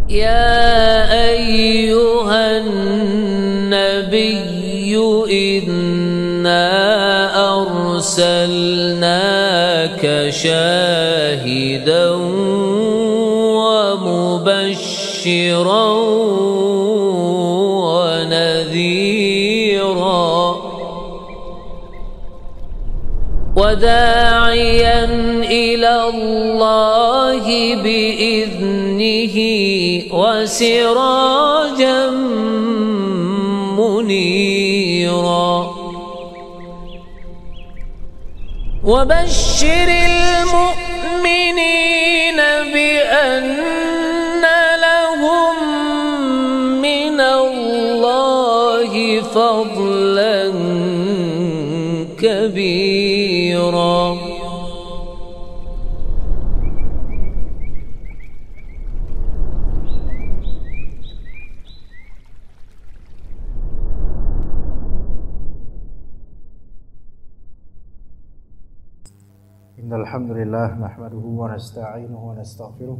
يا أيها النبي إنا أرسلناك شاهدا ومبشرا ونذيرا وداعيا إلى الله بإذنه وسراجا منيرا وبشر المؤمنين بأن لهم من الله فضلا كبيرا. Innal hamdalillah nahmaduhu wa nasta'inuhu wa nastaghfiruh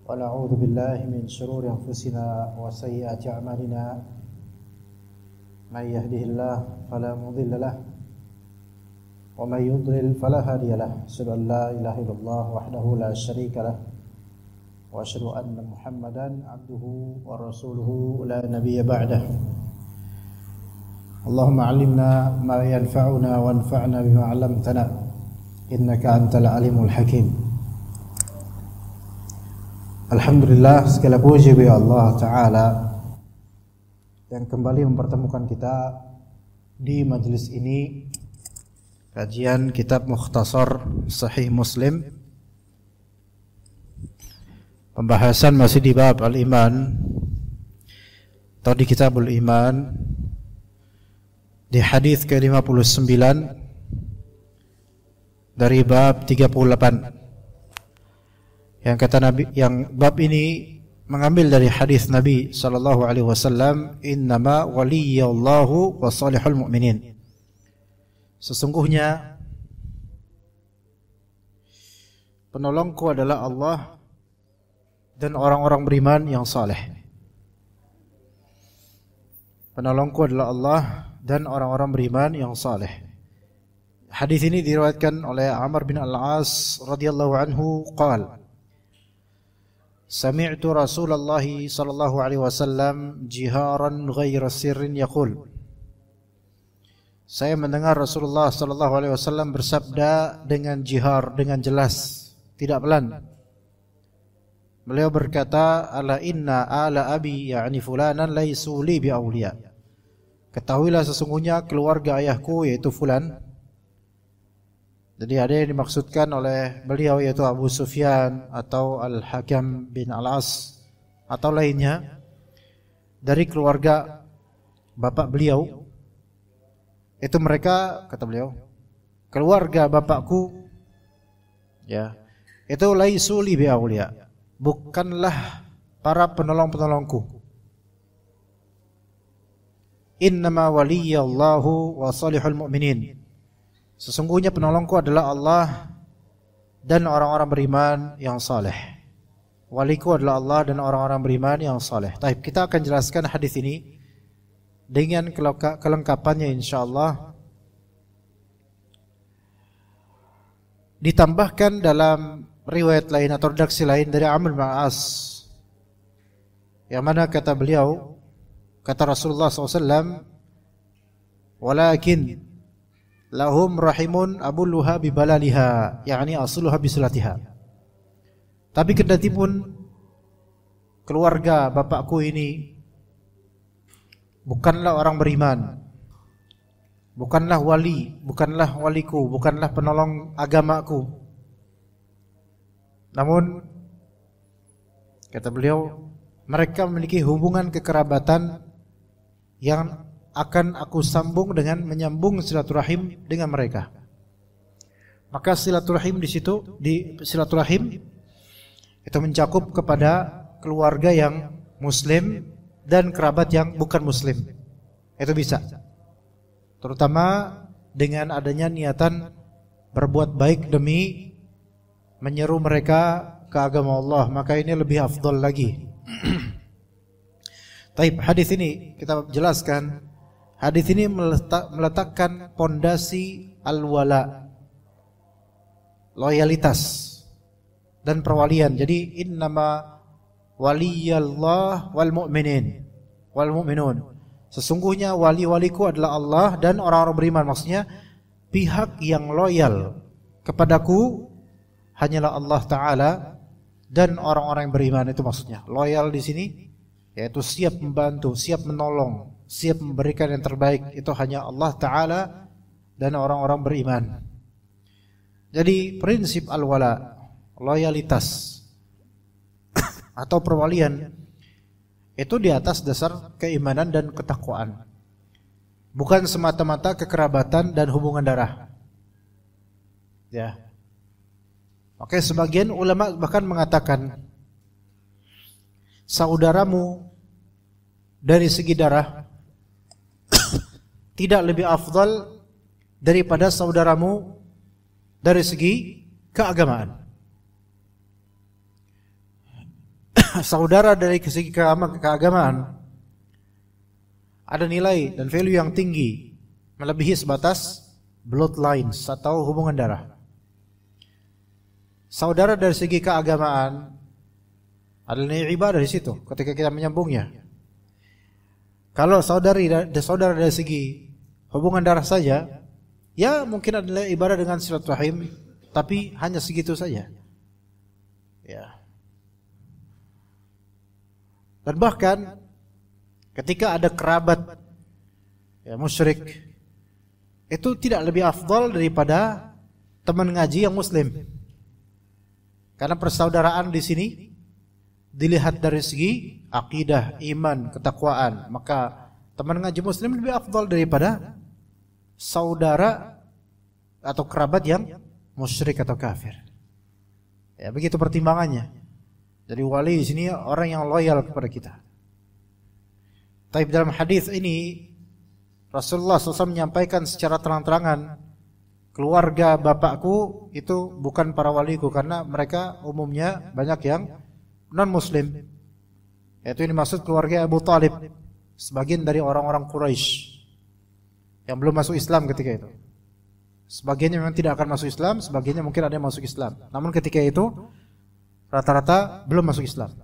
wa na'udzu billahi min shururi anfusina wa sayyiati a'malina may yahdihillahu fala mudilla lahu wa may yudlil fala hadiya lahu asyhadu an la ilaha illallah wahdahu la syarika lahu wa asyhadu anna muhammadan abduhu wa rasuluhu la nabiyya ba'dahu. Allahumma 'allimna ma yanfa'una wanfa'na bima 'allamtana innaka antal alimul hakim. Alhamdulillah, segala puji bagi Allah Ta'ala yang kembali mempertemukan kita di majelis ini, kajian kitab Mukhtasar Sahih Muslim. Pembahasan masih di bab Al-Iman atau di Kitabul Iman, di hadis ke-59 dari bab 38, yang kata Nabi, yang bab ini mengambil dari hadis Nabi sallallahu alaihi wasallam, innama waliyallahu wa salihul mu'minin. Sesungguhnya penolongku adalah Allah dan orang-orang beriman yang saleh. Penolongku adalah Allah dan orang-orang beriman yang saleh. Hadis ini diriwayatkan oleh Amr bin Al-As radhiyallahu anhu qala sami'tu Rasulullah sallallahu alaihi wasallam jiharan ghaira sirrin yaqul. Saya mendengar Rasulullah sallallahu alaihi wasallam bersabda dengan jihar, dengan jelas, tidak pelan. Beliau berkata, ala inna ala abi ya'ni fulanan laisu li bi awliya. Ketahuilah sesungguhnya keluarga ayahku yaitu fulan. Jadi ada yang dimaksudkan oleh beliau yaitu Abu Sufyan atau Al-Hakam bin Al-As atau lainnya dari keluarga bapak beliau. Itu mereka, kata beliau, keluarga bapakku ya, itu laisu li bi awliya, bukanlah para penolong-penolongku. Innama waliyallahu wa salihul mu'minin. Sesungguhnya penolongku adalah Allah dan orang-orang beriman yang saleh. Waliku adalah Allah dan orang-orang beriman yang saleh. Baik, kita akan jelaskan hadis ini dengan kelengkapannya insyaallah. Ditambahkan dalam riwayat lain atau redaksi lain dari Amr bin Al-As, yang mana kata beliau, kata Rasulullah SAW, walakin lahum rahimun abulluha bibalaliha, yakni asluha bisilatiha. Tapi kendati pun keluarga bapakku ini bukanlah orang beriman, bukanlah wali, bukanlah waliku, bukanlah penolong agamaku, namun kata beliau, mereka memiliki hubungan kekerabatan yang akan aku sambung dengan menyambung silaturahim dengan mereka. Maka silaturahim di situ, di silaturahim itu mencakup kepada keluarga yang muslim dan kerabat yang bukan muslim. Itu bisa. Terutama dengan adanya niatan berbuat baik demi menyeru mereka ke agama Allah, maka ini lebih afdal lagi. Taib, hadis ini kita jelaskan. Hadis ini meletakkan pondasi al-wala, loyalitas dan perwalian. Jadi innama waliyallah wal mu'minin wal mu'minun. Sesungguhnya wali-waliku adalah Allah dan orang-orang beriman. Maksudnya pihak yang loyal kepadaku hanyalah Allah Ta'ala dan orang-orang yang beriman. Itu maksudnya. Loyal di sini yaitu siap membantu, siap menolong, siap memberikan yang terbaik. Itu hanya Allah Ta'ala dan orang-orang beriman. Jadi prinsip al-wala, loyalitas atau perwalian, itu di atas dasar keimanan dan ketakwaan. Bukan semata-mata kekerabatan dan hubungan darah. Ya. Oke, sebagian ulama bahkan mengatakan saudaramu dari segi darah tidak lebih afdal daripada saudaramu dari segi keagamaan. Saudara dari segi keagamaan ada nilai dan value yang tinggi melebihi sebatas bloodlines atau hubungan darah. Saudara dari segi keagamaan ada nilai ibadah di situ ketika kita menyambungnya. Kalau saudara dari segi hubungan darah saja, ya mungkin ada nilai ibadah dengan silaturahim, tapi hanya segitu saja. Ya. Dan bahkan ketika ada kerabat ya musyrik, itu tidak lebih afdal daripada teman ngaji yang muslim. Karena persaudaraan di sini dilihat dari segi akidah, iman, ketakwaan, maka teman ngaji muslim lebih afdal daripada saudara atau kerabat yang musyrik atau kafir. Ya, begitu pertimbangannya. Jadi wali di sini orang yang loyal kepada kita. Tapi dalam hadis ini Rasulullah SAW menyampaikan secara terang-terangan, keluarga bapakku itu bukan para waliku karena mereka umumnya banyak yang non-muslim. Yaitu ini maksud keluarga Abu Talib, sebagian dari orang-orang Quraisy yang belum masuk Islam ketika itu. Sebagiannya memang tidak akan masuk Islam, sebagiannya mungkin ada yang masuk Islam. Namun ketika itu rata-rata belum masuk Islam.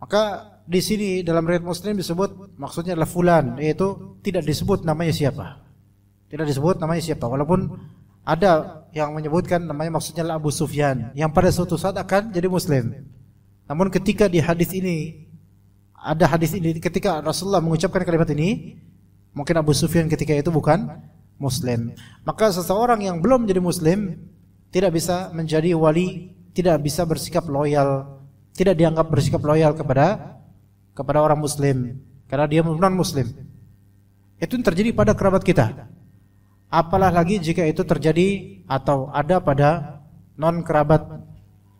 Maka di sini dalam riwayat Muslim disebut maksudnya adalah fulan, yaitu tidak disebut namanya siapa. Tidak disebut namanya siapa, walaupun ada yang menyebutkan namanya maksudnya adalah Abu Sufyan yang pada suatu saat akan jadi muslim. Namun ketika di hadis ini ada hadis ini ketika Rasulullah mengucapkan kalimat ini, mungkin Abu Sufyan ketika itu bukan muslim. Maka seseorang yang belum menjadi muslim tidak bisa menjadi wali, tidak bisa bersikap loyal, tidak dianggap bersikap loyal kepada orang muslim karena dia non muslim. Itu yang terjadi pada kerabat kita. Apalah lagi jika itu terjadi atau ada pada non kerabat.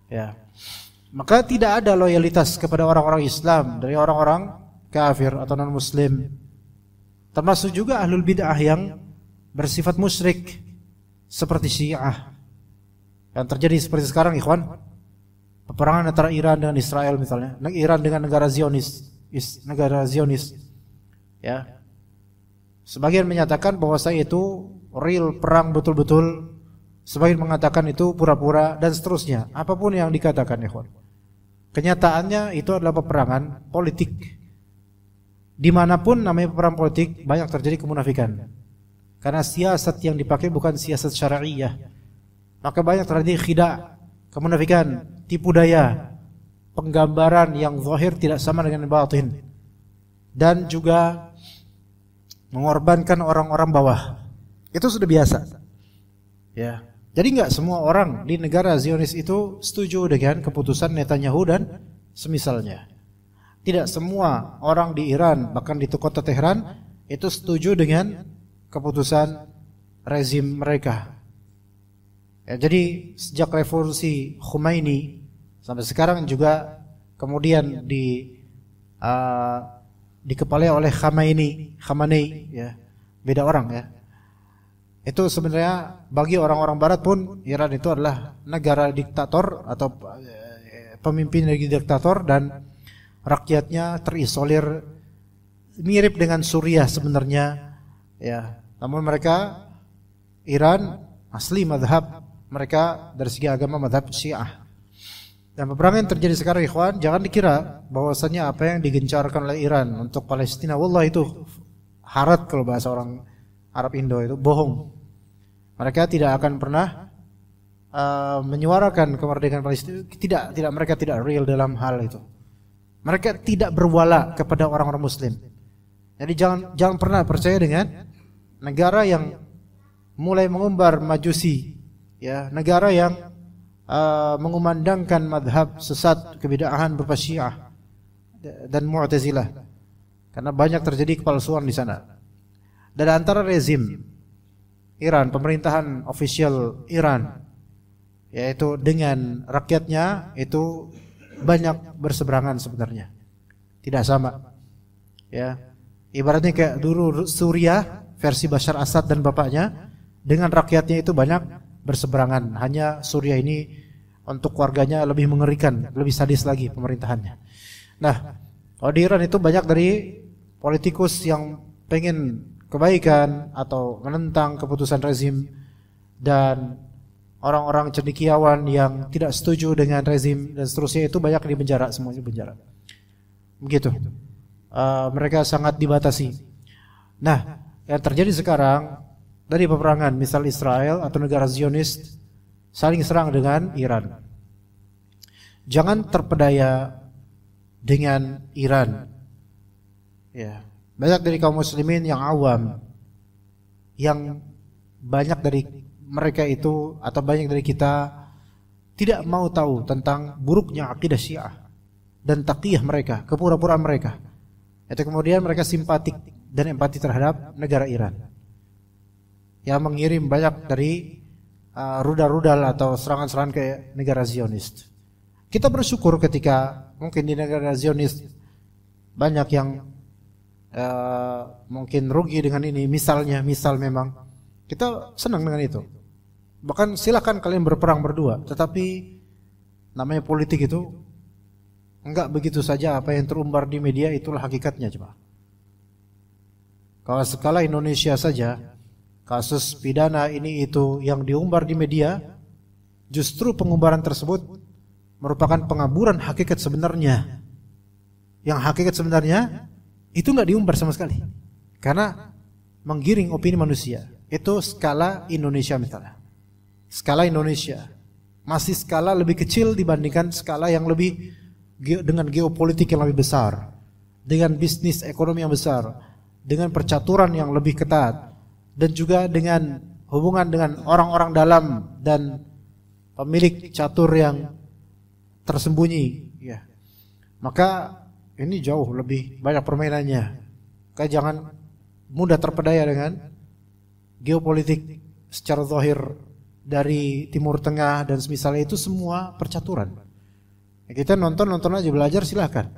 Ya. Maka tidak ada loyalitas kepada orang-orang Islam dari orang-orang kafir atau non muslim. Termasuk juga ahlul bid'ah yang bersifat musyrik seperti Syiah. Yang terjadi seperti sekarang, ikhwan. Peperangan antara Iran dengan Israel misalnya, Iran dengan negara Zionis. Ya. Sebagian menyatakan bahwasanya itu real perang betul-betul, sebagian mengatakan itu pura-pura dan seterusnya. Apapun yang dikatakan, ikhwan. Kenyataannya itu adalah peperangan politik. Dimanapun namanya peperangan politik banyak terjadi kemunafikan. Karena siasat yang dipakai bukan siasat syar'iyah. Maka banyak terjadi khidah, kemunafikan, tipu daya, penggambaran yang zahir tidak sama dengan batin, dan juga mengorbankan orang-orang bawah. Itu sudah biasa. Ya. Jadi enggak semua orang di negara Zionis itu setuju dengan keputusan Netanyahu dan semisalnya. Tidak semua orang di Iran, bahkan di kota Tehran, itu setuju dengan keputusan rezim mereka. Ya, jadi sejak revolusi Khomeini sampai sekarang juga kemudian dikepalai oleh Khamenei, ya, beda orang ya. Itu sebenarnya bagi orang-orang barat pun Iran itu adalah negara diktator atau pemimpin dari diktator dan rakyatnya terisolir, mirip dengan Suriah sebenarnya ya. Namun mereka Iran asli madhab mereka dari segi agama madhab Syiah. Dan peperangan yang terjadi sekarang ikhwan, jangan dikira bahwasanya apa yang digencarkan oleh Iran untuk Palestina, wallah itu harat kalau bahasa orang Arab Indo itu bohong. Mereka tidak akan pernah menyuarakan kemerdekaan Palestina. Tidak, mereka tidak real dalam hal itu. Mereka tidak berwala kepada orang-orang Muslim. Jadi jangan pernah percaya dengan negara yang mulai mengumbar majusi, ya, negara yang mengumandangkan madhab sesat kebid'ahan berupa Syiah dan Mu'tazilah, karena banyak terjadi kepalsuan di sana. Dan antara rezim Iran, pemerintahan official Iran, yaitu dengan rakyatnya itu banyak berseberangan sebenarnya, tidak sama. Ya, ibaratnya kayak dulu Suriah versi Bashar Assad dan bapaknya, dengan rakyatnya itu banyak berseberangan. Hanya Suriah ini untuk warganya lebih mengerikan, lebih sadis lagi pemerintahannya. Nah, kalau di Iran itu banyak dari politikus yang pengen kebaikan atau menentang keputusan rezim, dan orang-orang cendekiawan yang tidak setuju dengan rezim dan seterusnya itu banyak di penjara, semuanya penjara. Begitu. Mereka sangat dibatasi. Nah, yang terjadi sekarang dari peperangan, misal Israel atau negara Zionis saling serang dengan Iran. Jangan terpedaya dengan Iran. Ya, banyak dari kaum muslimin yang awam, yang banyak dari mereka itu atau banyak dari kita tidak mau tahu tentang buruknya akidah Syiah dan taqiyah mereka, kepura-puraan mereka. Itu kemudian mereka simpatik dan empati terhadap negara Iran, yang mengirim banyak dari rudal-rudal atau serangan-serangan ke negara Zionis. Kita bersyukur ketika mungkin di negara Zionis banyak yang mungkin rugi dengan ini, misal memang kita senang dengan itu. Bahkan silakan kalian berperang berdua, tetapi namanya politik itu enggak begitu saja apa yang terumbar di media itulah hakikatnya. Coba kalau skala Indonesia saja, kasus pidana ini itu yang diumbar di media, justru pengumbaran tersebut merupakan pengaburan hakikat sebenarnya. Yang hakikat sebenarnya itu nggak diumbar sama sekali, karena menggiring opini manusia. Itu skala Indonesia misalnya. Skala Indonesia masih skala lebih kecil dibandingkan skala yang lebih dengan geopolitik yang lebih besar, dengan bisnis ekonomi yang besar, dengan percaturan yang lebih ketat, dan juga dengan hubungan dengan orang-orang dalam dan pemilik catur yang tersembunyi, ya. Maka ini jauh lebih banyak permainannya. Maka jangan mudah terpedaya dengan geopolitik secara zahir dari Timur Tengah dan semisalnya, itu semua percaturan. Kita nonton aja, belajar silahkan.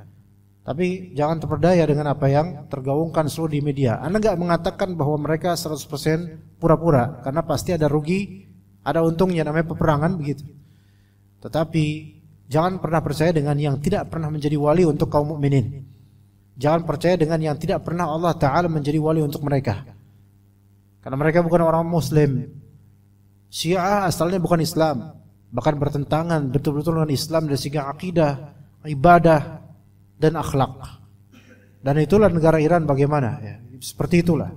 Tapi jangan terpedaya dengan apa yang tergaungkan seluruh di media. Anda enggak mengatakan bahwa mereka 100% pura-pura, karena pasti ada rugi, ada untungnya, namanya peperangan begitu. Tetapi jangan pernah percaya dengan yang tidak pernah menjadi wali untuk kaum mukminin. Jangan percaya dengan yang tidak pernah Allah Ta'ala menjadi wali untuk mereka, karena mereka bukan orang Muslim. Syiah asalnya bukan Islam, bahkan bertentangan betul-betul dengan Islam dari segi akidah, ibadah, dan akhlak. Dan itulah negara Iran bagaimana ya, seperti itulah.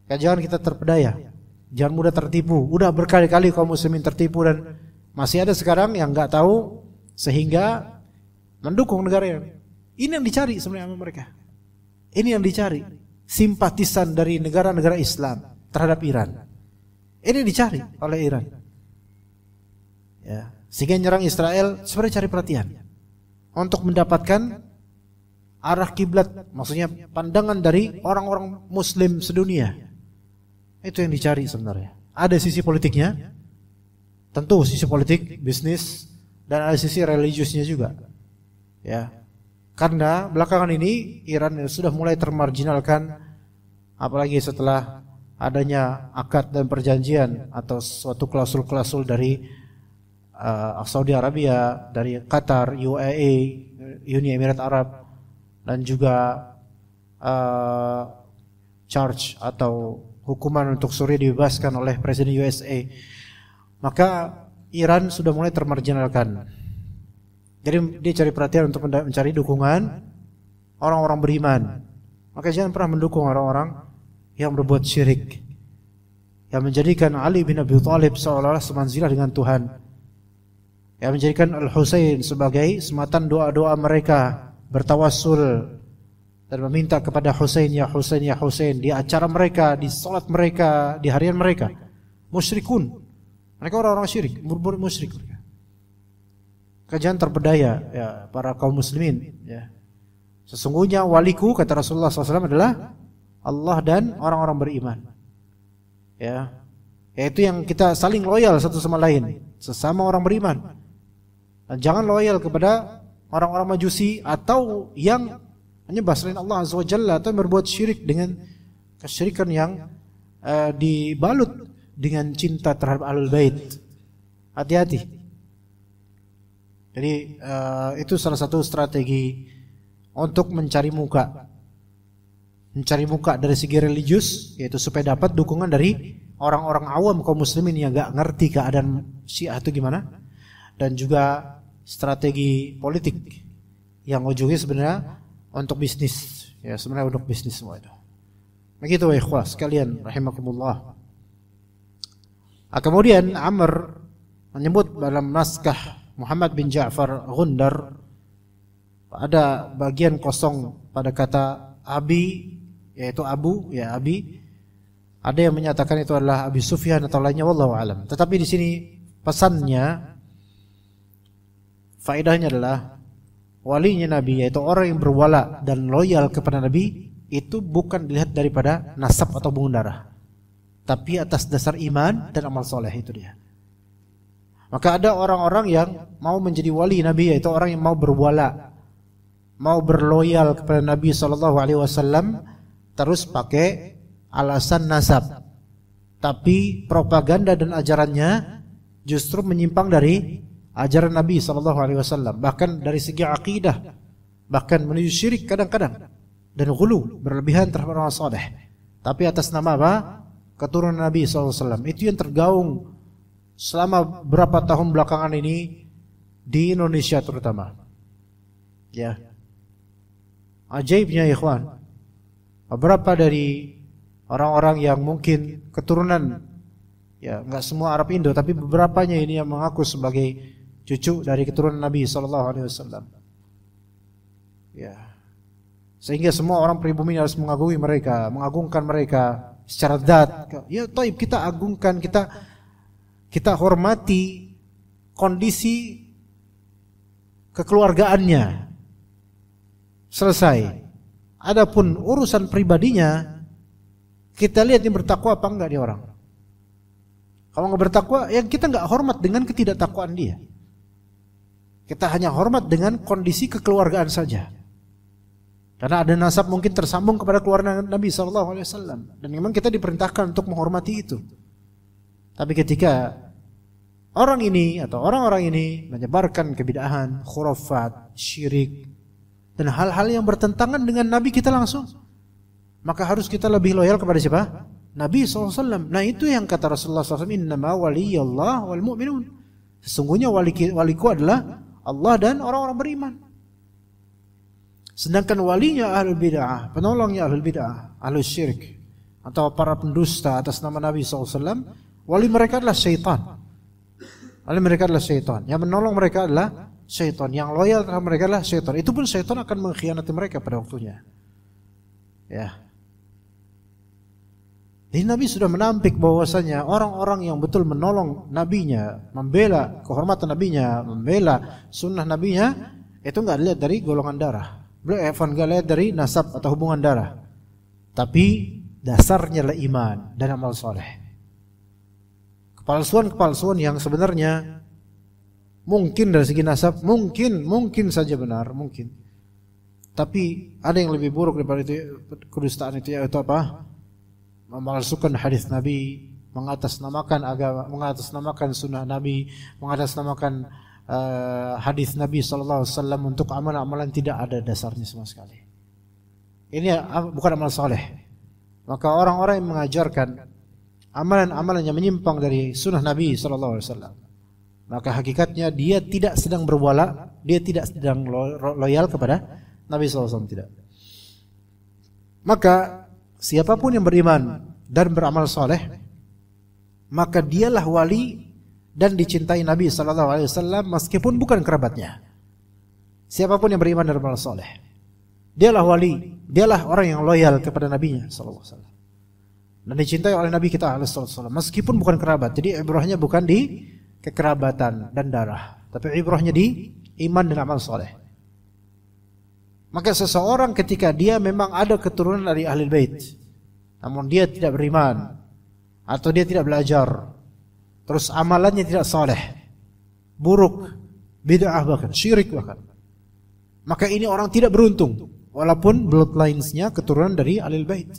Ya, jangan kita terpedaya, jangan mudah tertipu. Udah berkali-kali kaum muslimin tertipu, dan masih ada sekarang yang nggak tahu sehingga mendukung negara Iran. Ini yang dicari sebenarnya mereka. Ini yang dicari, simpatisan dari negara-negara Islam terhadap Iran. Ini dicari oleh Iran. Ya, sehingga nyerang Israel sebenarnya cari perhatian untuk mendapatkan arah kiblat, maksudnya pandangan dari orang-orang Muslim sedunia. Itu yang dicari sebenarnya. Ada sisi politiknya, tentu sisi politik, bisnis, dan ada sisi religiusnya juga. Ya, karena belakangan ini Iran sudah mulai termarginalkan, apalagi setelah adanya akad dan perjanjian atau suatu klausul-klausul dari Saudi Arabia, dari Qatar, UAE, Uni Emirat Arab, dan juga charge atau hukuman untuk Suriah dibebaskan oleh Presiden USA, maka Iran sudah mulai termarginalkan. Jadi dia cari perhatian untuk mencari dukungan orang-orang beriman. Maka jangan pernah mendukung orang-orang yang berbuat syirik, yang menjadikan Ali bin Abi Thalib seolah-olah semanzilah dengan Tuhan, yang menjadikan Al-Husain sebagai sematan doa-doa mereka, bertawassul dan meminta kepada Husain, ya Husain, ya Husain, di acara mereka, di salat mereka, di harian mereka. Musyrikun, mereka orang-orang syirik, berbuat musyrik mereka. Kajian terbedaya ya para kaum muslimin ya. Sesungguhnya waliku, kata Rasulullah SAW, adalah Allah dan orang-orang beriman. Ya, yaitu yang kita saling loyal satu sama lain, sesama orang beriman. Dan jangan loyal kepada orang-orang majusi atau yang menyembah selain Allah Azza wa Jalla atau berbuat syirik dengan kesyirikan yang dibalut dengan cinta terhadap Ahlul Bait. Hati-hati. Jadi itu salah satu strategi untuk mencari muka dari segi religius, yaitu supaya dapat dukungan dari orang-orang awam kaum muslimin yang gak ngerti keadaan Syiah itu gimana, dan juga strategi politik yang ujungnya sebenarnya untuk bisnis, ya sebenarnya untuk bisnis semua itu. Begitu ikhwah sekalian rahimakumullah. Kemudian Amr menyebut dalam naskah Muhammad bin Ja'far Ghundar ada bagian kosong pada kata Abi, yaitu Abu, ya Abi. Ada yang menyatakan itu adalah Abi Sufyan atau lainnya, wallahu alam. Tetapi di sini pesannya, faedahnya adalah walinya Nabi, yaitu orang yang berwala dan loyal kepada Nabi, itu bukan dilihat daripada nasab atau hubungan darah, tapi atas dasar iman dan amal soleh, itu dia. Maka ada orang-orang yang mau menjadi wali Nabi, yaitu orang yang mau berwala, mau berloyal kepada Nabi SAW, terus pakai alasan nasab, tapi propaganda dan ajarannya justru menyimpang dari ajaran Nabi SAW, bahkan dari segi akidah, bahkan menuju syirik kadang-kadang, dan ghulu, berlebihan terhadap orang saleh, tapi atas nama apa? Keturunan Nabi SAW. Itu yang tergaung selama berapa tahun belakangan ini di Indonesia terutama. Ya, ajaibnya ikhwan, beberapa dari orang-orang yang mungkin keturunan, ya nggak semua Arab Indo, tapi beberapanya ini yang mengaku sebagai cucu dari keturunan Nabi SAW. Ya, sehingga semua orang pribumi harus mengagumi mereka, mengagungkan mereka secara zat. Ya, taib, kita agungkan, kita hormati kondisi kekeluargaannya. Selesai. Adapun urusan pribadinya, kita lihat dia bertakwa apa enggak dia orang. Kalau enggak bertakwa, ya kita enggak hormat dengan ketidaktakwaan dia. Kita hanya hormat dengan kondisi kekeluargaan saja. Karena ada nasab mungkin tersambung kepada keluarga Nabi SAW, dan memang kita diperintahkan untuk menghormati itu. Tapi ketika orang ini atau orang-orang ini menyebarkan kebid'ahan, khurafat, syirik, dan hal-hal yang bertentangan dengan Nabi kita langsung, maka harus kita lebih loyal kepada siapa? Nabi SAW. Nah itu yang kata Rasulullah SAW, innama waliyallah wal mu'minun. Sesungguhnya waliku adalah Allah dan orang-orang beriman. Sedangkan walinya ahlul bid'ah, penolongnya ahlul bid'ah, ahlul syirik, atau para pendusta atas nama Nabi SAW, wali mereka adalah syaitan. Wali mereka adalah syaitan. Yang menolong mereka adalah syaitan. Yang loyal terhadap mereka adalah syaitan. Itu pun syaitan akan mengkhianati mereka pada waktunya. Ya. Jadi Nabi sudah menampik bahwasanya orang-orang yang betul menolong nabinya, membela kehormatan nabinya, membela sunnah nabinya, itu enggak dilihat dari golongan darah. Beliau enggak lihat dari nasab atau hubungan darah. Tapi dasarnya adalah iman dan amal soleh. Kepalsuan-kepalsuan yang sebenarnya mungkin dari segi nasab mungkin saja benar, mungkin. Tapi ada yang lebih buruk daripada itu, kedustaan itu, yaitu apa? memalsukan hadis Nabi, mengatasnamakan agama, mengatasnamakan sunnah Nabi, mengatasnamakan hadis Nabi sallallahu alaihi wasallam untuk amalan-amalan tidak ada dasarnya sama sekali. Ini bukan amal saleh. Maka orang-orang yang mengajarkan amalan-amalan yang menyimpang dari sunnah Nabi sallallahu alaihi wasallam, maka hakikatnya dia tidak sedang berwala, dia tidak sedang loyal kepada Nabi sallallahu alaihi wasallam, tidak. Maka siapapun yang beriman dan beramal saleh, maka dialah wali dan dicintai Nabi sallallahu alaihi wasallam meskipun bukan kerabatnya. Siapapun yang beriman dan beramal saleh, dialah wali, dialah orang yang loyal kepada Nabi-Nya sallallahu alaihi wasallam. Dan dicintai oleh Nabi kita alaihi wasallam meskipun bukan kerabat. Jadi ibrahnya bukan di kekerabatan dan darah, tapi ibrahnya di iman dan amal saleh. Maka seseorang ketika dia memang ada keturunan dari ahli bait, namun dia tidak beriman atau dia tidak belajar, terus amalannya tidak saleh, buruk, bid'ah bahkan, syirik bahkan, maka ini orang tidak beruntung walaupun bloodlines-nya keturunan dari ahli bait.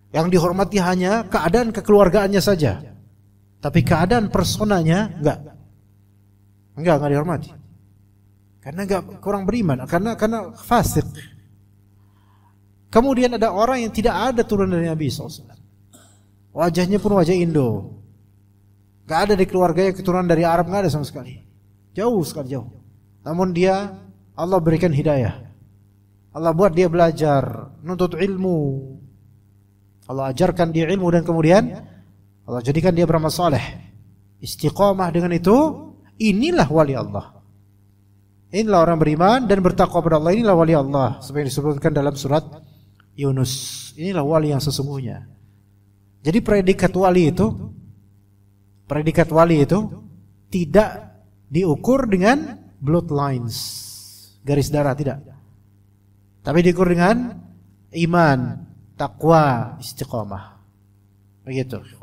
Yang dihormati hanya keadaan kekeluargaannya saja, tapi keadaan personanya enggak dihormati. Karena enggak, kurang beriman, karena fasik. Kemudian ada orang yang tidak ada turunan dari Nabi SAW. Wajahnya pun wajah Indo. Enggak ada di keluarganya keturunan dari Arab, enggak ada sama sekali. Jauh sekali, jauh. Namun dia, Allah berikan hidayah. Allah buat dia belajar, nuntut ilmu. Allah ajarkan dia ilmu dan kemudian Allah jadikan dia beramal saleh. Istiqamah dengan itu, inilah wali Allah. Inilah orang beriman dan bertakwa kepada Allah, inilah wali Allah. Seperti yang disebutkan dalam surat Yunus. Inilah wali yang sesungguhnya. Jadi predikat wali itu tidak diukur dengan bloodlines, garis darah, tidak. Tapi diukur dengan iman, takwa, istiqamah. Begitu.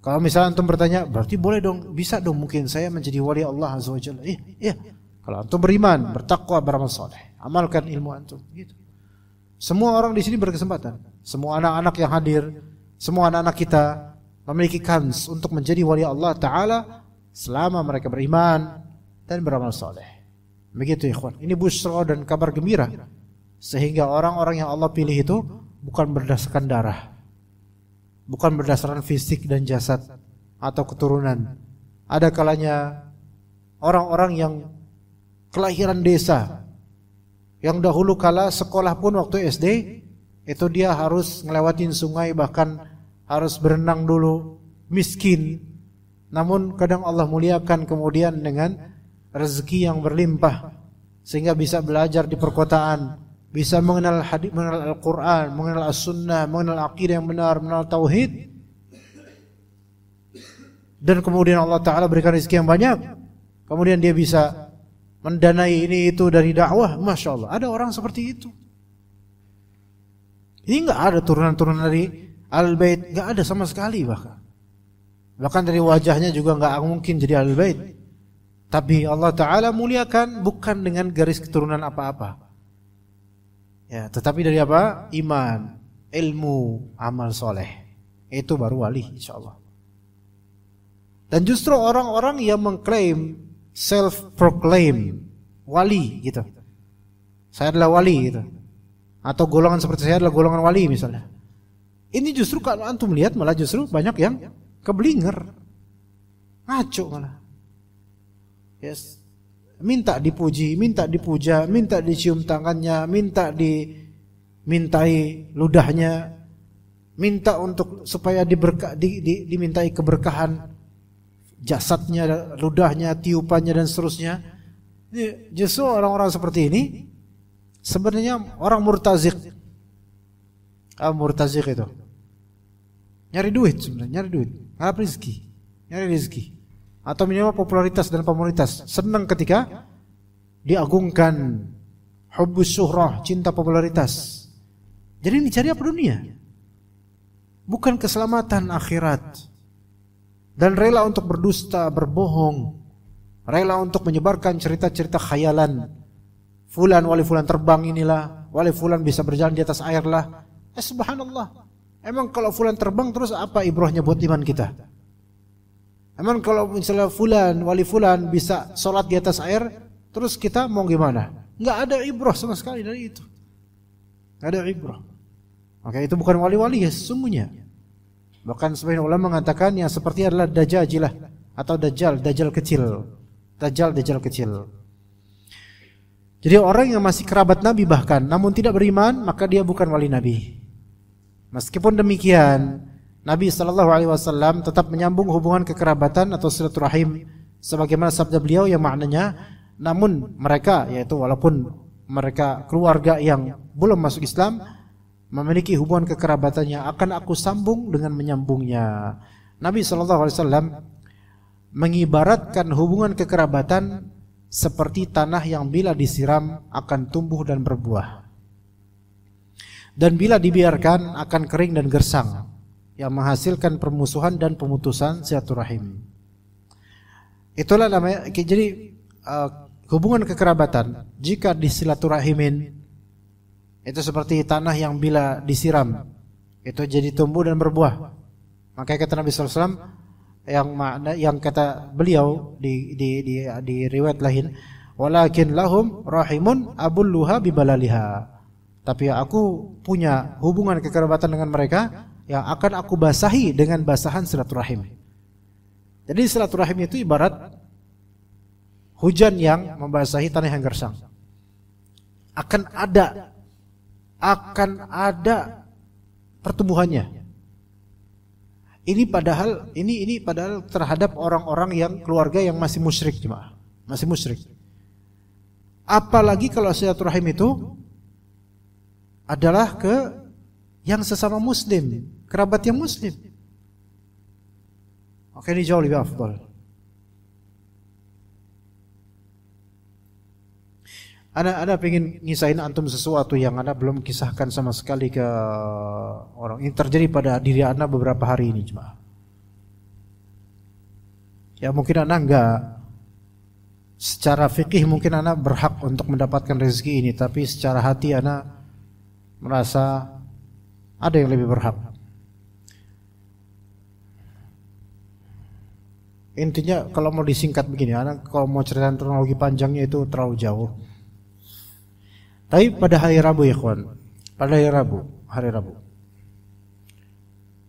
Kalau misalnya antum bertanya, berarti boleh dong, bisa dong mungkin saya menjadi wali Allah azza wajalla. Iya. Kalau antum beriman, bertakwa, beramal saleh, amalkan ilmu antum, gitu. Semua orang di sini berkesempatan. Semua anak-anak yang hadir, semua anak-anak kita memiliki kans untuk menjadi wali Allah taala selama mereka beriman dan beramal saleh. Begitu ikhwan. Ini busra dan kabar gembira. Sehingga orang-orang yang Allah pilih itu bukan berdasarkan darah, bukan berdasarkan fisik dan jasad atau keturunan. Ada kalanya orang-orang yang kelahiran desa, yang dahulu kala sekolah pun waktu SD itu dia harus ngelewatin sungai, bahkan harus berenang dulu, miskin. Namun kadang Allah muliakan kemudian dengan rezeki yang berlimpah sehingga bisa belajar di perkotaan, bisa mengenal hadis, mengenal Al-Quran, mengenal As-Sunnah, mengenal akidah yang benar, mengenal Tauhid. Dan kemudian Allah Ta'ala berikan rezeki yang banyak. Kemudian dia bisa mendanai ini itu dari dakwah. Masya Allah, ada orang seperti itu. Ini enggak ada turunan-turunan dari Al-Bait, enggak ada sama sekali bahkan. Bahkan dari wajahnya juga enggak mungkin jadi Al-Bait. Tapi Allah Ta'ala muliakan bukan dengan garis keturunan apa-apa. Ya, tetapi dari apa? Iman, ilmu, amal soleh. Itu baru wali insyaallah. Dan justru orang-orang yang mengklaim, self-proclaim wali gitu. Saya adalah wali gitu. Atau golongan seperti saya adalah golongan wali misalnya. Ini justru kalau antum lihat malah justru banyak yang keblinger. Ngaco malah. Yes. Minta dipuji, minta dipuja, minta dicium tangannya, minta dimintai ludahnya, minta untuk supaya dimintai keberkahan jasadnya, ludahnya, tiupannya dan seterusnya. Justru orang-orang seperti ini sebenarnya orang murtazik. Murtazik itu nyari duit sebenarnya, ngarap rezeki, nyari rezeki. Atau minimal popularitas dan komunitas, senang ketika diagungkan, hubbus syuhrah, cinta popularitas. Jadi ini cari apa dunia? Bukan keselamatan akhirat. Dan rela untuk berdusta, berbohong, rela untuk menyebarkan cerita-cerita khayalan. Fulan, wali fulan terbang inilah, wali fulan bisa berjalan di atas air lah, Subhanallah. Emang kalau fulan terbang terus apa ibrahnya buat iman kita? Emang kalau misalnya fulan, wali fulan bisa sholat di atas air, terus kita mau gimana? Nggak ada ibrah sama sekali dari itu. Nggak ada ibrah. Maka itu bukan wali-wali ya sesungguhnya. Bahkan sebagian ulama mengatakan yang seperti adalah dajajilah atau dajjal kecil. Dajjal kecil. Jadi orang yang masih kerabat Nabi bahkan namun tidak beriman, maka dia bukan wali Nabi. Meskipun demikian, Nabi SAW tetap menyambung hubungan kekerabatan atau silaturahim sebagaimana sabda beliau yang maknanya, namun mereka, yaitu walaupun mereka keluarga yang belum masuk Islam, memiliki hubungan kekerabatannya akan aku sambung dengan menyambungnya. Nabi SAW mengibaratkan hubungan kekerabatan seperti tanah yang bila disiram akan tumbuh dan berbuah, dan bila dibiarkan akan kering dan gersang, yang menghasilkan permusuhan dan pemutusan silaturahim. Itulah namanya. Jadi hubungan kekerabatan jika disilaturahimin itu seperti tanah yang bila disiram itu jadi tumbuh dan berbuah. Makanya kata Nabi SAW yang kata beliau di riwayat lain, walakin lahum rahimun abulluha bibalaliha. Tapi aku punya hubungan kekerabatan dengan mereka yang akan aku basahi dengan basahan silaturahim. Jadi silaturahim itu ibarat hujan yang membasahi tanah yang gersang. Akan ada pertumbuhannya. Ini padahal terhadap orang-orang yang keluarga yang masih musyrik, jemaah. Masih musyrik. Apalagi kalau silaturahim itu adalah ke yang sesama muslim, kerabat yang muslim. Oke, ini jauh lebih afdal. Ana pengen ngisahin antum sesuatu yang ana belum kisahkan sama sekali ke orang. Ini terjadi pada diri ana beberapa hari ini, jemaah. Ya mungkin ana enggak secara fikih mungkin ana berhak untuk mendapatkan rezeki ini, tapi secara hati ana merasa ada yang lebih berhak. Intinya kalau mau disingkat begini, anak kalau mau cerita kronologi panjangnya itu terlalu jauh. Tapi pada hari Rabu ya kawan, pada hari Rabu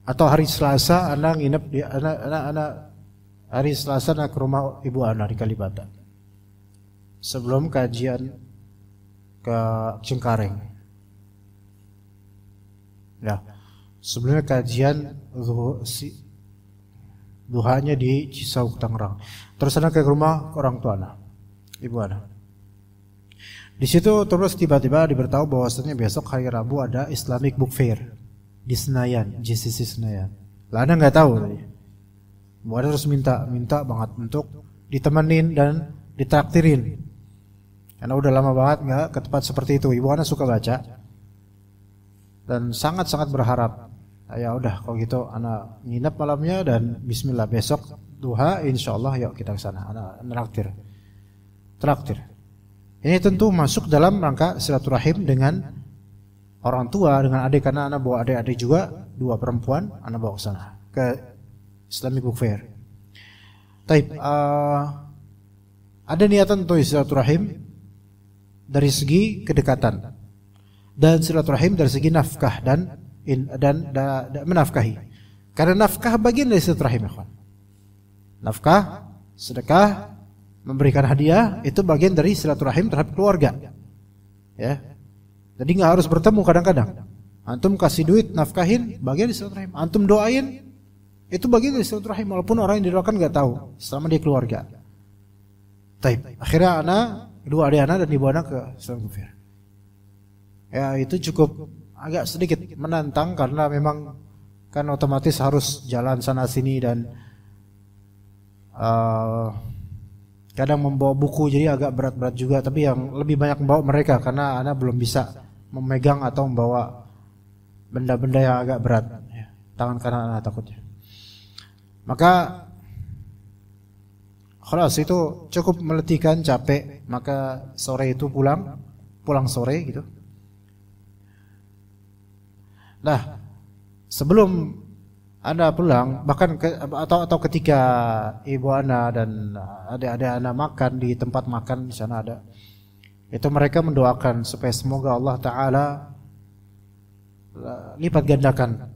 atau hari Selasa, anak nginep di anak hari Selasa anak ke rumah ibu anak di Kalibata sebelum kajian ke Cengkareng. Ya, sebelumnya kajian duhanya di Cisauk Tangerang. Terus anak ke rumah orang tua anak, ibu anak. Di situ terus tiba-tiba diberitahu bahwasanya besok hari Rabu ada Islamic Book Fair di Senayan, JCC Senayan. Lah anak nggak tahu tadi. Bu ada terus minta banget untuk ditemenin dan ditraktirin. Karena udah lama banget nggak ke tempat seperti itu. Ibu anak suka baca. Dan sangat-sangat berharap, ya udah kalau gitu anak nginep malamnya dan bismillah besok duha insyaallah yuk kita ke sana. Anak traktir. Ini tentu masuk dalam rangka silaturahim dengan orang tua, dengan adik, karena anak bawa adik-adik juga, 2 perempuan, anak bawa ke sana ke Islamic Book Fair. Taib, ada niatan untuk silaturahim dari segi kedekatan. Dan silaturahim dari segi nafkah dan menafkahi. Karena nafkah bagian dari silaturahim, ya. Nafkah, sedekah, memberikan hadiah itu bagian dari silaturahim terhadap keluarga. Ya. Jadi nggak harus bertemu kadang-kadang. Antum kasih duit, nafkahin, bagian dari silaturahim. Antum doain, itu bagian dari silaturahim walaupun orang yang didoakan nggak tahu selama dia keluarga. Taib. Akhirnya dua adik anak dan ibu anak ke Islamic Book Fair. Ya itu cukup agak sedikit menantang karena memang kan otomatis harus jalan sana sini dan kadang membawa buku jadi agak berat-berat juga, tapi yang lebih banyak membawa mereka karena anak belum bisa memegang atau membawa benda-benda yang agak berat ya, tangan kanan anak takutnya. Maka khalas itu cukup meletihkan, capek, maka sore itu pulang sore gitu. Nah, sebelum Anda pulang, bahkan atau ketika ibu Ana dan adik-adik Ana makan di tempat makan di sana ada, itu mereka mendoakan supaya semoga Allah Ta'ala lipat gandakan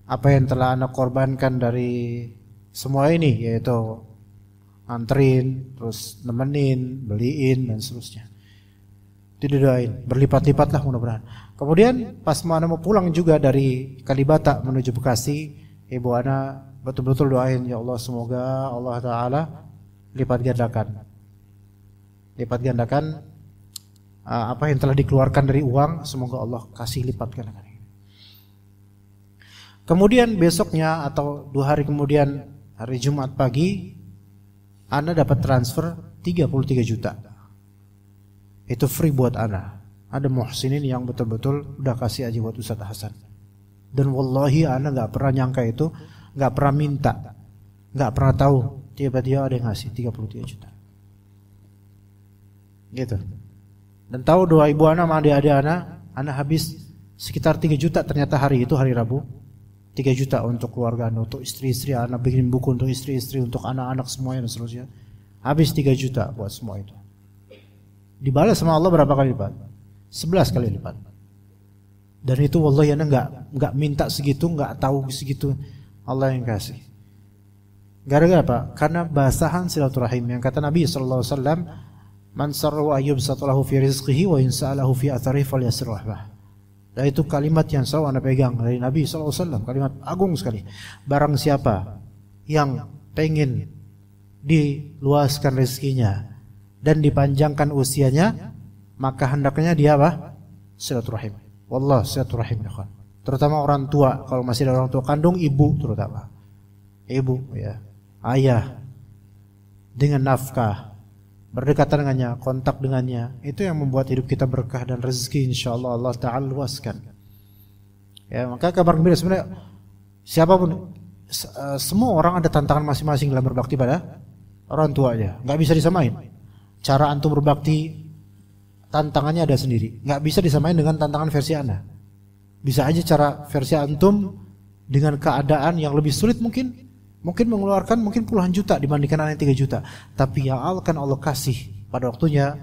apa yang telah Ana korbankan dari semua ini, yaitu anterin, terus nemenin, beliin dan seterusnya. Didoain berlipat-lipatlah mudah-mudahan. Kemudian pas Ana mau pulang juga dari Kalibata menuju Bekasi, ibu Ana betul-betul doain, ya Allah semoga Allah Ta'ala lipat gandakan apa yang telah dikeluarkan dari uang, semoga Allah kasih lipat gandakan. Kemudian besoknya atau 2 hari kemudian, hari Jumat pagi, Ana dapat transfer 33 juta. Itu free buat Ana. Ada muhsinin yang betul-betul udah kasih aja buat Ustaz Hasan. Dan wallahi Ana gak pernah nyangka itu, gak pernah minta, gak pernah tahu. Tiba-tiba ada yang ngasih 33 juta. Gitu. Dan tahu doa ibu Ana sama adik-adik Ana habis sekitar 3 juta ternyata hari itu, hari Rabu. 3 juta untuk keluarga Ana, untuk istri-istri Ana, bikin buku untuk istri-istri, untuk anak-anak semuanya dan seterusnya. Habis 3 juta buat semua itu. Dibalas sama Allah berapa kali lipat? 11 kali lipat. Dan itu wallahi Ana enggak minta segitu, enggak tahu segitu, Allah yang kasih. Gara-gara apa? Karena basahan silaturahim yang kata Nabi sallallahu alaihi wasallam, "Man sarrahu ayyubsata lahu fi rizqihi wa in sa'alahu fi atharihi falyasir rahmah." Dan itu kalimat yang selalu Anda pegang dari Nabi sallallahu alaihi wasallam, kalimat agung sekali. Barang siapa yang pengen diluaskan rezekinya dan dipanjangkan usianya, maka hendaknya dia apa? Silaturahim. Wallah, silaturahim ya kawan. Terutama orang tua, kalau masih ada orang tua kandung, ibu terutama. Ibu ya, ayah, dengan nafkah, berdekatan dengannya, kontak dengannya, itu yang membuat hidup kita berkah dan rezeki insyaallah Allah Ta'ala luaskan. Ya, maka kabar gembira sebenarnya siapapun, semua orang ada tantangan masing-masing dalam berbakti pada orang tuanya, nggak bisa disamain. Cara antum berbakti tantangannya ada sendiri, nggak bisa disamain dengan tantangan versi Anda. Bisa aja cara versi antum dengan keadaan yang lebih sulit mungkin mengeluarkan mungkin puluhan juta dibandingkan Anda 3 juta. Tapi yang akan Allah kasih pada waktunya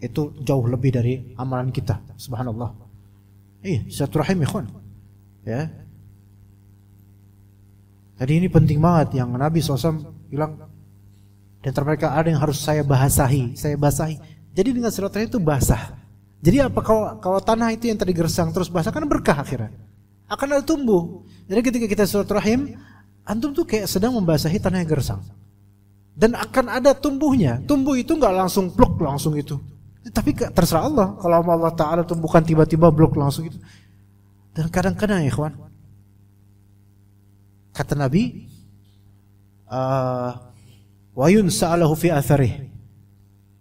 itu jauh lebih dari amalan kita. Subhanallah. Silaturahim ikhwan. Ya. Jadi ini penting banget yang Nabi SAW bilang, di antara mereka ada yang harus saya basahi. Jadi dengan silaturahim itu basah. Jadi apa kalau tanah itu yang tadi gersang terus basah, kan berkah akhirnya. Akan ada tumbuh. Jadi ketika kita silaturahim, antum tuh kayak sedang membasahi tanah yang gersang. Dan akan ada tumbuhnya. Tumbuh itu enggak langsung blok langsung itu. Tapi terserah Allah. Kalau Allah Ta'ala tumbuhkan tiba-tiba blok langsung itu. Dan kadang-kadang ya ikhwan, kata Nabi, wa yunsa'alahu fi atharih.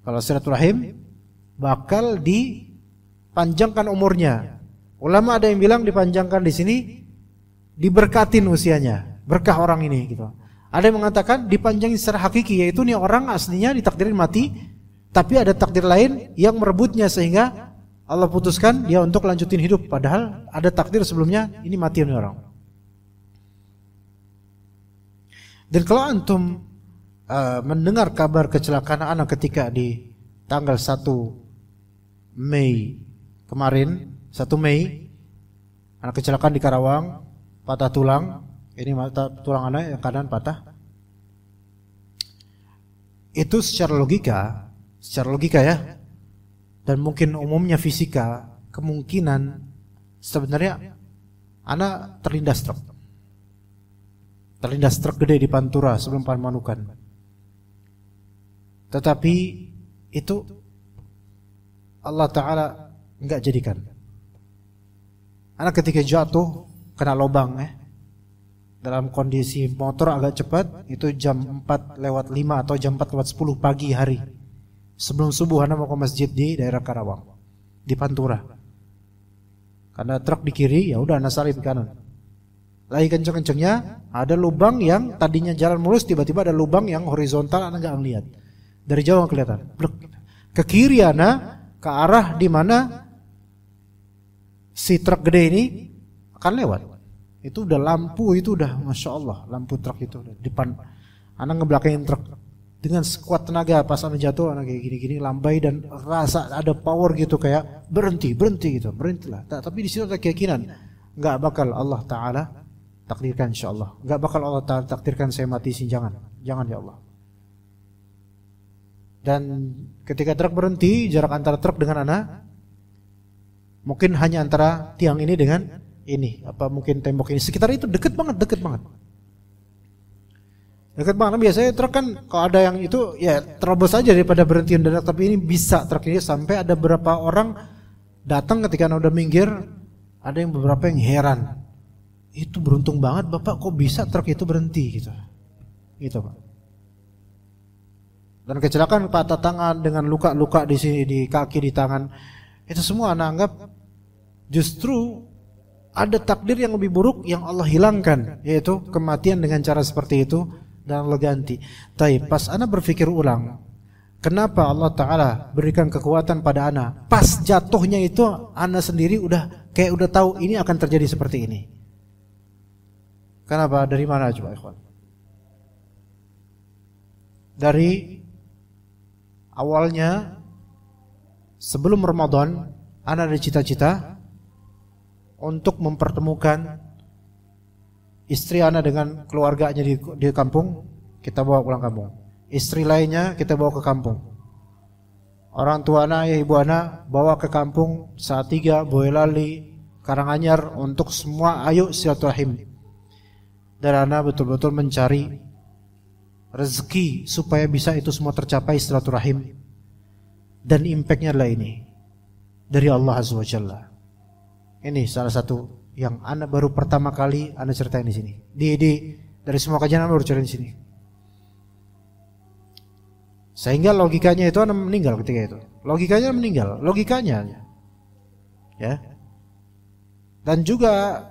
Kalau silaturahim bakal dipanjangkan umurnya. Ulama ada yang bilang dipanjangkan di sini diberkatin usianya, berkah orang ini gitu. Ada yang mengatakan dipanjangin secara hakiki, yaitu nih orang aslinya ditakdirin mati, tapi ada takdir lain yang merebutnya sehingga Allah putuskan dia untuk lanjutin hidup, padahal ada takdir sebelumnya ini mati nih orang. Dan kalau antum mendengar kabar kecelakaan anak ketika di tanggal 1 Mei kemarin, 1 Mei anak kecelakaan di Karawang, patah tulang, ini mata tulang anak yang kanan patah. Itu secara logika ya, dan mungkin umumnya fisika, kemungkinan sebenarnya anak terlindas truk gede di Pantura sebelum Pamanukan. Tetapi itu Allah Ta'ala enggak jadikan. Anak ketika jatuh kena lubang dalam kondisi motor agak cepat, itu jam 4:05 atau jam 4:10 pagi hari. Sebelum subuh anak mau ke masjid di daerah Karawang, di Pantura. Karena truk di kiri, ya udah anak salib kanan. Lagi kenceng-kencengnya ada lubang yang tadinya jalan mulus, tiba-tiba ada lubang yang horizontal, anak enggak ngelihat. Dari jauh kelihatan. Blok. Ke kiri anak, ke arah di mana si truk gede ini akan lewat. Itu udah lampu, itu udah Masya Allah, lampu truk itu depan, anak ngebelakangin truk dengan sekuat tenaga. Pas anak jatuh, anak kayak gini-gini lambai dan rasa ada power gitu, kayak berhenti gitu, berhentilah. Tapi di situ ada keyakinan, nggak bakal Allah Taala takdirkan, Insya Allah nggak bakal Allah Taala takdirkan saya mati sih, jangan ya Allah. Dan ketika truk berhenti, jarak antara truk dengan anak mungkin hanya antara tiang ini dengan ini, apa mungkin tembok ini, sekitar itu deket banget. Biasanya truk kan kalau ada yang itu ya terobos aja daripada berhenti mendadak, tapi ini bisa truk ini sampai ada beberapa orang datang ketika udah minggir, ada yang beberapa yang heran, itu beruntung banget Bapak kok bisa truk itu berhenti gitu Pak. Dan kecelakaan patah tangan dengan luka-luka di sini, di kaki, di tangan, itu semua anak anggap justru ada takdir yang lebih buruk yang Allah hilangkan, yaitu kematian dengan cara seperti itu, dan Allah ganti. Tapi pas anak berpikir ulang, kenapa Allah Ta'ala berikan kekuatan pada anak, pas jatuhnya itu anak sendiri udah tahu ini akan terjadi seperti ini. Kenapa? Dari mana coba ikhwan? Dari awalnya sebelum Ramadan anak ada cita-cita untuk mempertemukan istri anak dengan keluarganya di kampung, kita bawa pulang kampung. Istri lainnya kita bawa ke kampung. Orang tua anak, ya ibu anak bawa ke kampung Salatiga, Boyolali, Karanganyar, untuk semua ayo silaturahim. Dan anak betul-betul mencari rezeki supaya bisa itu semua tercapai, silaturahim. Dan impactnya adalah ini dari Allah Azza wa Jalla. Ini salah satu yang anak baru pertama kali anak ceritain di sini. Dari semua kajian anak baru ceritain di sini. Sehingga logikanya itu anak meninggal ketika itu. Logikanya. Ya. Dan juga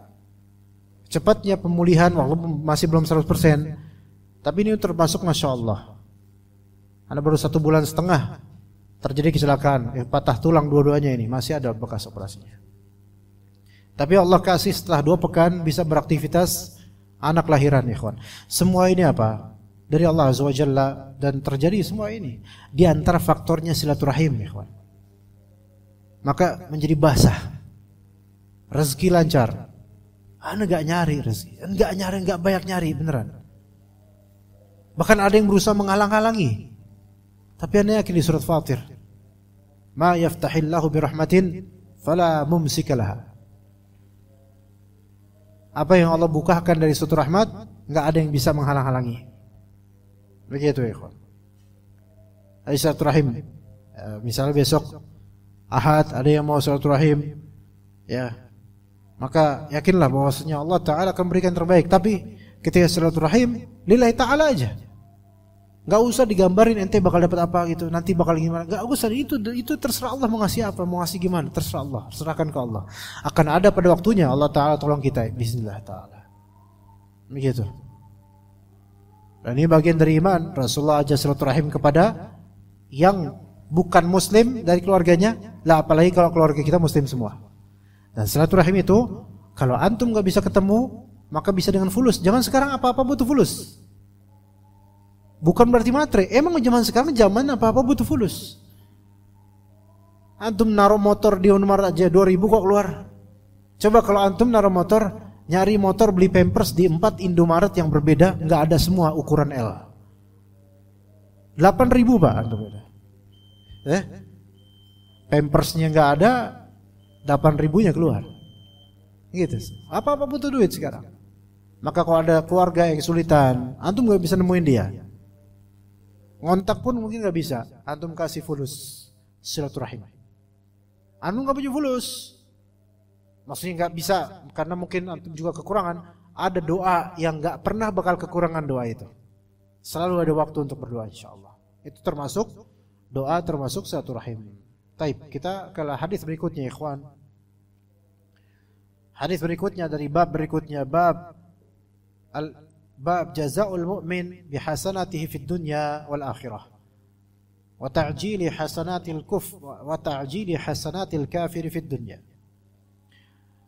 cepatnya pemulihan walaupun masih belum 100%. Tapi ini termasuk Masya Allah. Anak baru 1 bulan setengah terjadi kecelakaan, patah tulang dua-duanya, ini masih ada bekas operasinya. Tapi Allah kasih setelah 2 pekan bisa beraktivitas, anak lahiran ikhwan. Semua ini apa? Dari Allah Azza wa Jalla, dan terjadi semua ini di antara faktornya silaturahim ikhwan. Maka menjadi basah. Rezeki lancar. Anak gak nyari rezeki, enggak banyak nyari beneran. Bahkan ada yang berusaha menghalang-halangi. Tapi anda yakin di surat Fatir, ma yaftahillahu birahmatin fala mumsikalaha. Apa yang Allah bukakan dari suatu rahmat, enggak ada yang bisa menghalang-halangi. Begitu ya ikhwan. Silaturahim. Misalnya besok Ahad ada yang mau silaturahim, ya, maka yakinlah bahwasanya Allah Ta'ala akan berikan terbaik. Tapi ketika silaturahim lillahi ta'ala aja, nggak usah digambarin ente bakal dapat apa gitu, nanti bakal gimana, nggak usah. Itu terserah Allah mau ngasih apa, mau ngasih gimana, terserah Allah, serahkan ke Allah. Akan ada pada waktunya Allah Ta'ala tolong kita, bismillah ta'ala. Begitu. Dan ini bagian dari iman. Rasulullah aja silaturahim kepada yang bukan muslim dari keluarganya, lah apalagi kalau keluarga kita muslim semua. Dan silaturahim itu kalau antum nggak bisa ketemu, maka bisa dengan fulus. Zaman sekarang apa-apa butuh fulus. Bukan berarti matre. Emang zaman sekarang zaman apa-apa butuh fulus. Antum naruh motor di Indomaret aja 2.000 kok keluar. Coba kalau antum naruh motor, nyari motor beli Pampers di 4 Indomaret yang berbeda, nggak ada semua ukuran L. 8.000 Pak antum. Pampersnya nggak ada, 8.000-nya keluar. Gitu. Apa-apa butuh duit sekarang. Maka kalau ada keluarga yang kesulitan, antum gak bisa nemuin dia. Ngontak pun mungkin gak bisa. Antum kasih fulus silaturahim. Antum gak punya fulus, maksudnya gak bisa, karena mungkin antum juga kekurangan. Ada doa yang gak pernah bakal kekurangan doa itu. Selalu ada waktu untuk berdoa insyaAllah. Itu termasuk doa, termasuk silaturahim. Taib, kita ke hadis berikutnya ikhwan. Hadis berikutnya dari bab berikutnya, bab jazaa'ul mu'min bihasanatihi fid dunya wal akhirah wa ta'jili hasanatil kafir fid dunya.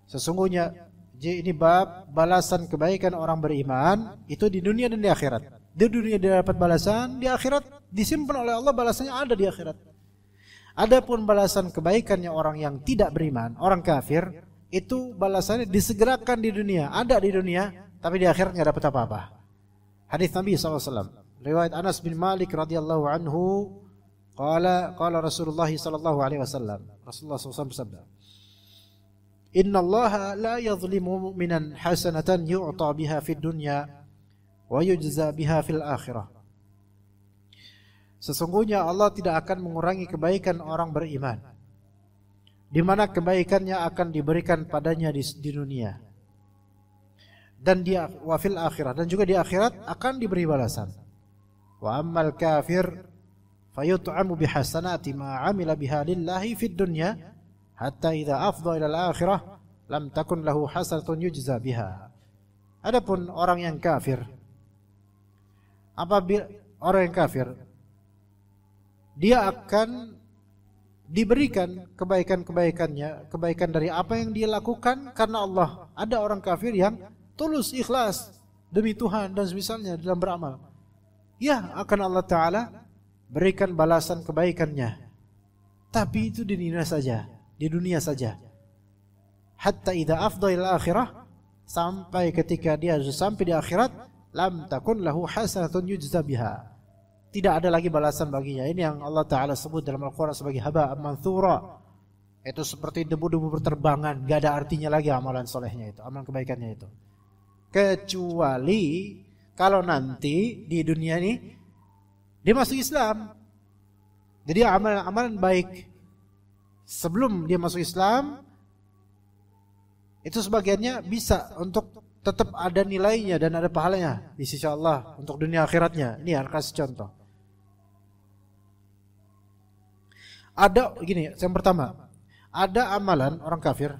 Sesungguhnya Jadi ini bab balasan kebaikan orang beriman itu di dunia dan di akhirat. Di dunia dia dapat balasan, di akhirat disimpan oleh Allah balasannya ada di akhirat. Adapun balasan kebaikannya orang yang tidak beriman, orang kafir, itu balasannya disegerakan di dunia, ada di dunia, tapi di akhirat nggak dapat apa-apa. Hadis Nabi SAW, riwayat Anas bin Malik radhiyallahu anhu, qala Rasulullah sallallahu alaihi wasallam, Rasulullah SAW bersabda, Inna Allah la yadhlimu mu'minan hasanatan yu'ta biha fid dunya wa yujza biha fil akhirah. Sesungguhnya Allah tidak akan mengurangi kebaikan orang beriman, di mana kebaikannya akan diberikan padanya di dunia, dan di wafil akhirat, dan juga di akhirat akan diberi balasan. Wa ammal kafir fayut'amu bihasanati ma 'amila biha lillahi fid dunya hatta idza afdha ila al-akhirah lam takun lahu hasanatun yujza biha. Adapun orang yang kafir, apabila orang yang kafir, dia akan diberikan kebaikan-kebaikannya, kebaikan dari apa yang dia lakukan karena Allah. Ada orang kafir yang tulus, ikhlas demi Tuhan dan semisalnya dalam beramal, ya akan Allah Ta'ala berikan balasan kebaikannya, tapi itu di dunia saja, di dunia saja. Hatta idza afdha ila akhirah, sampai ketika dia sampai di akhirat, lam takun lahu hasanatun yujza biha, tidak ada lagi balasan baginya. Ini yang Allah Ta'ala sebut dalam Al-Quran sebagai haba'an manthura. Itu seperti debu-debu berterbangan, gak ada artinya lagi amalan solehnya itu, amalan kebaikannya itu, kecuali kalau nanti di dunia ini dia masuk Islam. Jadi amalan baik sebelum dia masuk Islam itu sebagiannya bisa untuk tetap ada nilainya dan ada pahalanya di sisi Allah untuk dunia akhiratnya. Ini harus kasih contoh. Ada gini, yang pertama, ada amalan orang kafir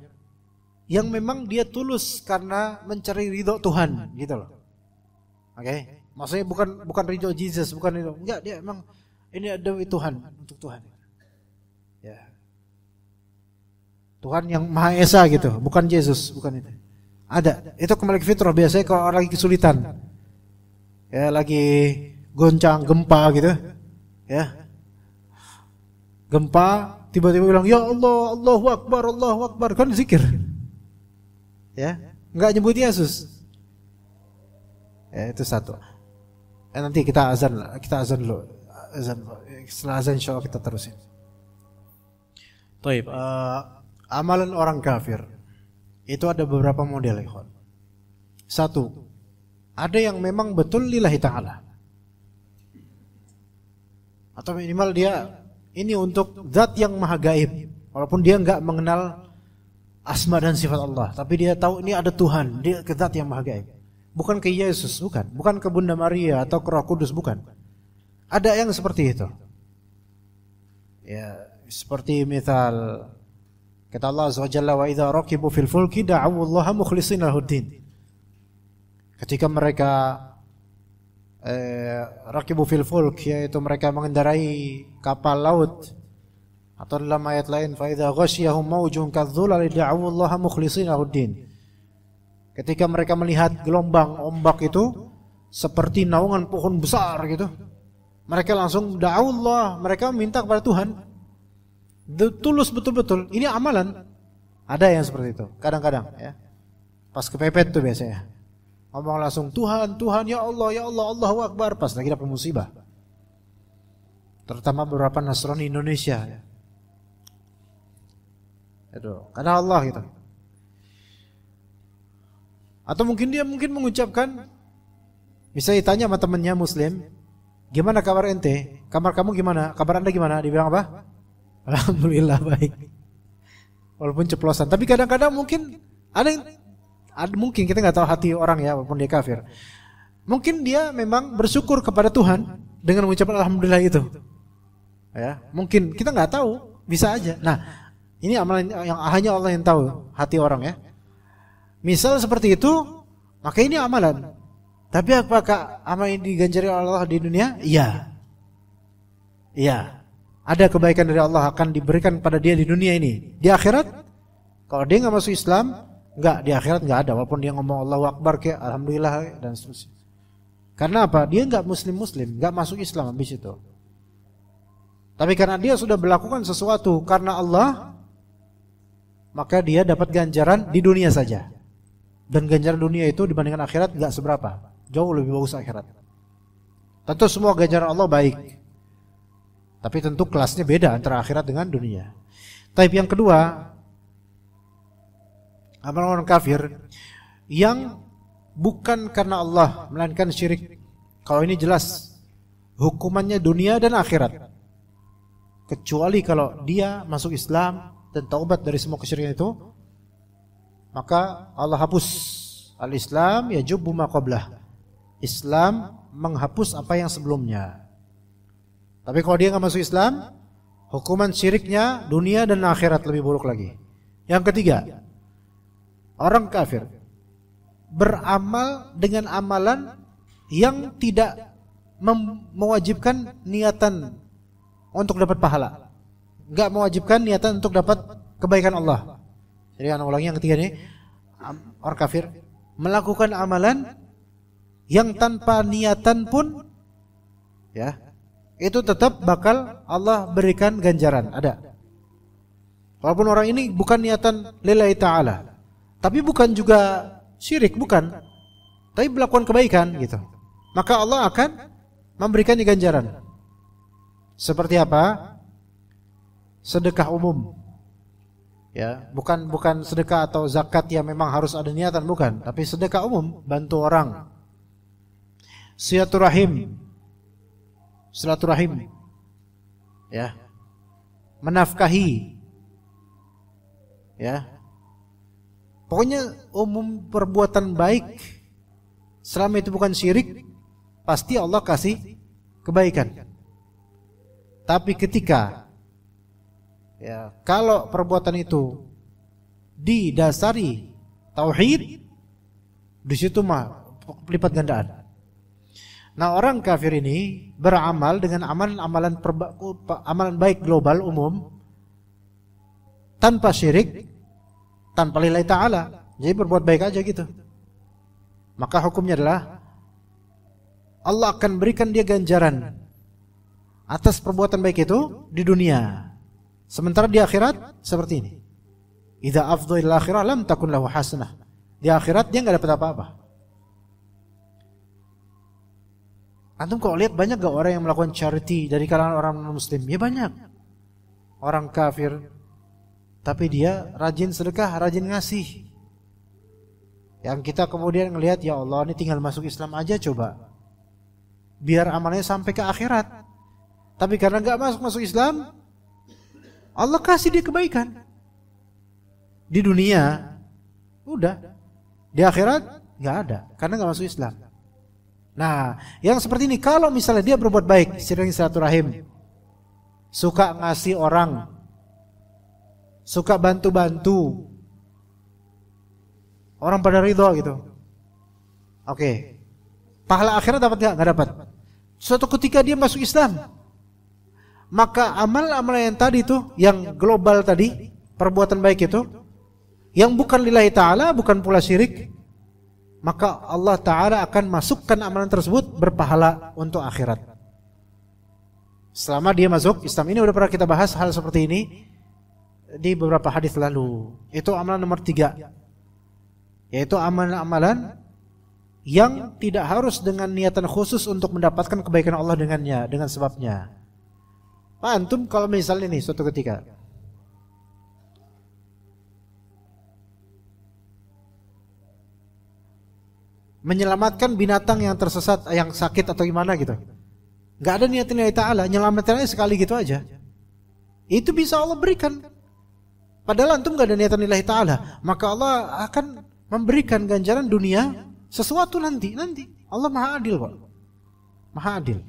yang memang dia tulus karena mencari ridho Tuhan, gitu loh. Oke, maksudnya bukan ridho Jesus, bukan itu. Enggak, dia memang ini ada Tuhan, untuk Tuhan. Ya. Tuhan yang Maha Esa gitu, bukan Yesus, bukan itu. Ada, itu kembali ke fitrah. Biasanya kalau orang lagi kesulitan, ya lagi goncang, gempa gitu, ya, gempa, tiba-tiba bilang, ya Allah, Allahu Akbar, kan zikir, ya, nggak nyebut Yesus, ya itu satu. Nanti kita azan dulu, setelah azan insya Allah kita terusin. Taib, amalan orang kafir itu ada beberapa model, ikhwan. Satu, ada yang memang betul lillahi ta'ala, atau minimal dia ini untuk zat yang maha gaib, walaupun dia enggak mengenal asma dan sifat Allah, tapi dia tahu ini ada Tuhan, dia ke zat yang maha gaib. Bukan ke Yesus, bukan ke Bunda Maria atau ke Roh Kudus, bukan. Ada yang seperti itu. Ya, seperti misal kata Allah Azza wa Jalla, wa idza raqibu fil fulki da'u Allah mukhlishina lahuddin. Ketika mereka raqibu fil fulk, yaitu mereka mengendarai kapal laut, atau dalam ayat lain fa idza ghasyiyahum mawjun kadzulali da'u Allah mukhlishina lahuddin. Ketika mereka melihat gelombang ombak itu seperti naungan pohon besar gitu, mereka langsung da'u Allah, mereka minta kepada Tuhan. Tulus betul-betul. Ini amalan. Ada yang seperti itu kadang-kadang, ya. Pas kepepet tuh biasanya ngomong langsung Tuhan, ya Allah, Allahu Akbar, pas lagi dapat musibah. Terutama beberapa Nasrani Indonesia, ya. Itu karena Allah gitu. Atau mungkin dia mengucapkan, bisa ditanya sama temannya Muslim, gimana kabar ente? Kabar kamu gimana? Kabar anda gimana? Dibilang apa? Alhamdulillah baik. Walaupun ceplosan, tapi kadang-kadang mungkin mungkin kita nggak tahu hati orang, ya, walaupun dia kafir. Mungkin dia memang bersyukur kepada Tuhan dengan mengucapkan alhamdulillah itu. Ya, mungkin kita nggak tahu, bisa aja. Nah, ini amalan yang hanya Allah yang tahu hati orang, ya. Misal seperti itu, maka ini amalan. Tapi apakah amal ini diganjari Allah di dunia? Iya. Iya. Ada kebaikan dari Allah akan diberikan pada dia di dunia ini. Di akhirat, kalau dia nggak masuk Islam, Enggak, di akhirat enggak ada, walaupun dia ngomong Allahu Akbar kayak alhamdulillah dan seterusnya. Karena apa? Dia enggak muslim, enggak masuk Islam habis itu. Tapi karena dia sudah melakukan sesuatu karena Allah, maka dia dapat ganjaran di dunia saja. Dan ganjaran dunia itu dibandingkan akhirat enggak seberapa. Jauh lebih bagus akhirat. Tentu semua ganjaran Allah baik. Tapi tentu kelasnya beda antara akhirat dengan dunia. Type yang kedua, amalan orang kafir yang bukan karena Allah melainkan syirik. Kalau ini jelas hukumannya dunia dan akhirat. Kecuali kalau dia masuk Islam dan taubat dari semua kesyirikan itu, maka Allah hapus. Al-Islam yajubbu ma qablah. Islam menghapus apa yang sebelumnya. Tapi kalau dia enggak masuk Islam, hukuman syiriknya dunia dan akhirat lebih buruk lagi. Yang ketiga, orang kafir beramal dengan amalan yang tidak mewajibkan niatan untuk dapat pahala, enggak mewajibkan niatan untuk dapat kebaikan Allah. Jadi anak ulangi yang ketiga ini, orang kafir melakukan amalan yang tanpa niatan pun, ya, itu tetap bakal Allah berikan ganjaran. Ada. Walaupun orang ini bukan niatan lillahi ta'ala, tapi bukan juga syirik, bukan, tapi melakukan kebaikan gitu, maka Allah akan memberikan ganjaran. Seperti apa? Sedekah umum. Ya, bukan sedekah atau zakat yang memang harus ada niatan, bukan, tapi sedekah umum, bantu orang. Silaturahim. Ya. Menafkahi. Ya. Pokoknya umum perbuatan baik, selama itu bukan syirik, pasti Allah kasih kebaikan. Tapi ketika, ya, kalau perbuatan itu didasari tauhid, di situ mah lipat gandaan. Nah, orang kafir ini beramal dengan amalan baik global umum, tanpa syirik, tanpa lillahi ta'ala. Jadi berbuat baik aja gitu. Maka hukumnya adalah Allah akan berikan dia ganjaran atas perbuatan baik itu di dunia. Sementara di akhirat seperti ini. Idza afdhal akhirah lam takun lahu hasanah. Di akhirat dia enggak dapat apa-apa. Antum kalau lihat banyak gak orang yang melakukan charity dari kalangan orang non-muslim? Ya banyak. Orang kafir, tapi dia rajin sedekah, rajin ngasih. Yang kita kemudian ngelihat, ya Allah, ini tinggal masuk Islam aja coba, biar amalnya sampai ke akhirat. Tapi karena gak masuk Islam, Allah kasih dia kebaikan. Di dunia udah, di akhirat gak ada, karena gak masuk Islam. Nah, yang seperti ini, kalau misalnya dia berbuat baik, sering silaturahim, suka ngasih orang, suka bantu-bantu, orang pada ridho gitu, oke, pahala akhirat dapat gak? Gak dapat. Suatu ketika dia masuk Islam, maka amal-amal yang tadi itu, yang global tadi, perbuatan baik itu, yang bukan lillahi ta'ala, bukan pula syirik, maka Allah Ta'ala akan masukkan amalan tersebut berpahala untuk akhirat. Selama dia masuk Islam. Ini udah pernah kita bahas hal seperti ini di beberapa hadis lalu. Itu amalan nomor 3, yaitu amalan-amalan yang tidak harus dengan niatan khusus untuk mendapatkan kebaikan Allah dengannya, dengan sebabnya. Pak antum kalau misalnya nih suatu ketika menyelamatkan binatang yang tersesat, yang sakit atau gimana gitu, nggak ada niatan lillahi ta'ala, nyelamatannya sekali gitu aja, itu bisa Allah berikan. Padahal antum nggak ada niatan lillahi ta'ala, maka Allah akan memberikan ganjaran dunia sesuatu nanti. Allah maha adil kok, maha adil.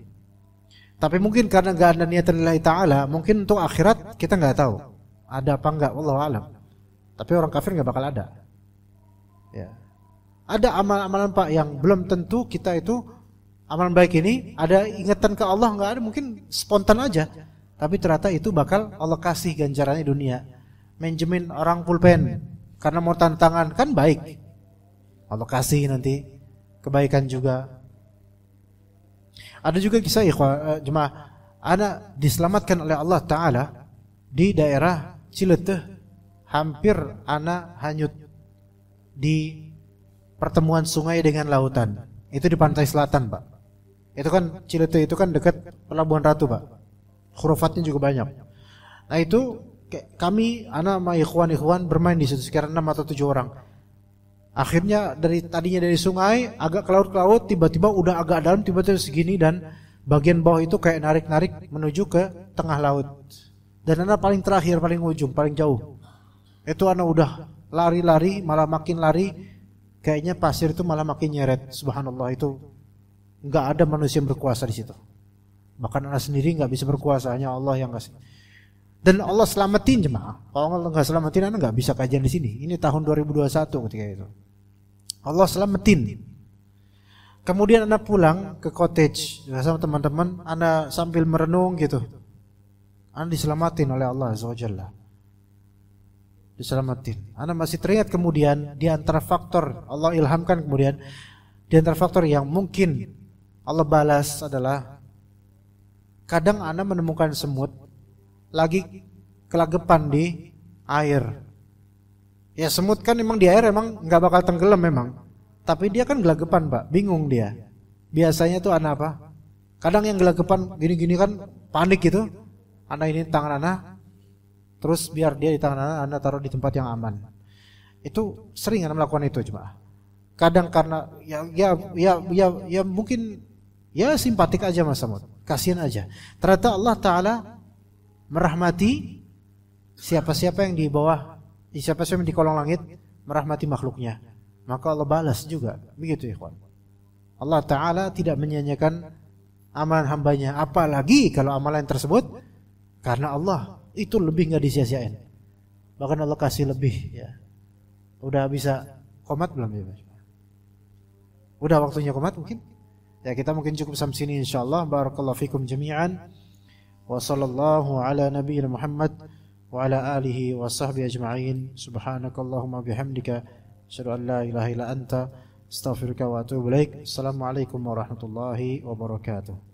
Tapi mungkin karena gak ada niatan lillahi ta'ala, mungkin untuk akhirat kita gak tahu ada apa enggak, wallahu alam. Tapi orang kafir gak bakal ada. Ya. Ada amalan-amalan Pak yang belum tentu kita itu amalan baik ini ada ingatan ke Allah, gak ada, mungkin spontan aja. Tapi ternyata itu bakal Allah kasih ganjarannya dunia. Menjamin orang pulpen, karena mau tantangan kan baik. Allah kasih nanti kebaikan juga. Ada juga kisah jemaah, ana diselamatkan oleh Allah Ta'ala di daerah Cileteh, hampir ana hanyut di pertemuan sungai dengan lautan. Itu di pantai selatan, Pak. Itu kan Cileteh itu kan dekat Pelabuhan Ratu, Pak. Khurufatnya juga banyak. Nah itu kami, ana sama ikhwan bermain di situ sekitar 6 atau 7 orang. Akhirnya tadinya dari sungai agak ke laut, tiba-tiba udah agak dalam, tiba-tiba segini, dan bagian bawah itu kayak narik-narik menuju ke tengah laut. Dan anak paling terakhir, paling ujung, paling jauh. Itu anak udah lari-lari, malah makin lari, kayaknya pasir itu malah makin nyeret. Subhanallah, itu nggak ada manusia yang berkuasa di situ. Bahkan anak sendiri nggak bisa berkuasa, hanya Allah yang kasih. Dan Allah selamatin jemaah. Kalau Allah nggak selamatin, anak nggak bisa kajian di sini. Ini tahun 2021 ketika itu. Allah selamatin. Kemudian anak pulang ke cottage sama teman-teman, anak sambil merenung gitu. Anak diselamatin oleh Allah Azza wa Jalla. Diselamatin. Anak masih teringat kemudian di antara faktor Allah ilhamkan kemudian, di antara faktor yang mungkin Allah balas adalah kadang anak menemukan semut lagi kelagepan di air. Ya semut kan memang di air emang nggak bakal tenggelam memang, tapi dia kan gelagapan Pak, bingung dia. Biasanya tuh anak apa? Kadang yang gelagapan gini-gini kan panik gitu. Anak ini tangan anak, terus biar dia di tangan anak taruh di tempat yang aman. Itu sering anak melakukan itu cuma. Kadang karena ya mungkin ya simpatik aja mas semut, kasihan aja. Ternyata Allah Taala merahmati siapa-siapa yang di bawah, siapa-siapa yang di kolong langit, merahmati makhluknya, maka Allah balas juga. Begitu ikhwan. Allah Ta'ala tidak menyanyiakan amalan hambanya, apalagi kalau amalan tersebut karena Allah, itu lebih gak disia-siain. Bahkan Allah kasih lebih ya. Udah bisa qomat belum ya? Udah waktunya qomat mungkin? Ya kita mungkin cukup sampai sini insyaallah. Barakallahu fikum jami'an. Wa sallallahu ala nabiyyina Muhammad wa ala alihi wa sahbihi ajma'in. Subhanakallahumma bihamdika asyhadu an la ilaha illa anta astaghfiruka wa atubu ilaik. Assalamualaikum warahmatullahi wabarakatuh.